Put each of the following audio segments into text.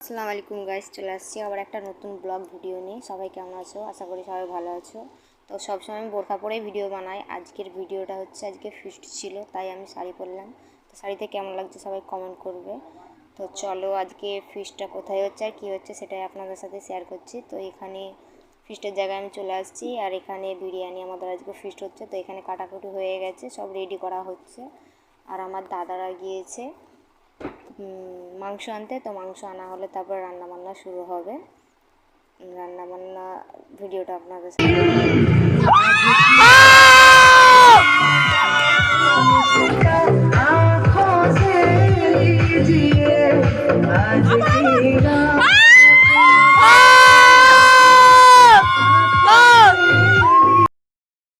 আসসালামু আলাইকুম গাইস, চলে আসছি আবার একটা নতুন ব্লগ ভিডিও নিয়ে। সবাই কেমন আছো? আশা করি সবাই ভালো আছো। তো সবসময় আমি বোরখা পরেই ভিডিও বানাই। আজকের ভিডিওটা হচ্ছে আজকে ফিস্ট ছিল, তাই আমি শাড়ি পরলাম। তো শাড়িতে কেমন লাগছে সবাই কমেন্ট করবে। তো চলো আজকে ফিস্টটা কোথায় হচ্ছে আর কী হচ্ছে সেটাই আপনাদের সাথে শেয়ার করছি। তো এখানে ফিস্টের জায়গায় আমি চলে আসছি, আর এখানে বিরিয়ানি আমাদের আজকে ফিস্ট হচ্ছে। তো এখানে কাটাকুটি হয়ে গেছে, সব রেডি করা হচ্ছে। আর আমার দাদারা গিয়েছে মাংস আনতে। তো মাংস আনা হলে তারপর রান্নাবান্না শুরু হবে। রান্নাবান্না ভিডিওটা আপনাদের সাথে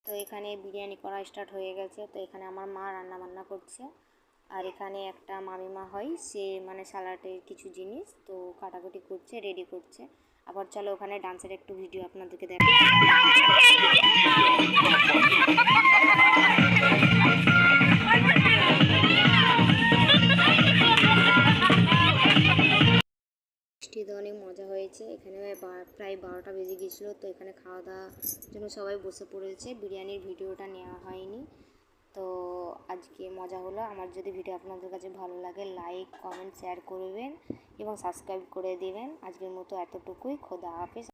তো এখানে বিরিয়ানি করা স্টার্ট হয়ে গেছে। তো এখানে আমার মা রান্নাবান্না করছে, আর এখানে একটা মামিমা হয়, সে মানে সালাটের কিছু জিনিস তো কাটাকুটি করছে, রেডি করছে। আবার চলো ওখানে ডান্সের একটু ভিডিও আপনাদেরকে দেখাই। মিষ্টিতে অনেক মজা হয়েছে। এখানে প্রায় 12টা বেজে গিয়েছিলো। তো এখানে খাওয়া দাওয়ার জন্য সবাই বসে পড়েছে। বিরিয়ানির ভিডিওটা নেওয়া হয়নি। তো আজকে মজা হলো। আমার যদি ভিডিও আপনাদের কাছে ভালো লাগে লাইক কমেন্ট শেয়ার করবেন এবং সাবস্ক্রাইব করে দেবেন। আজকের মতো এতটুকুই। খোদা হাফেজ।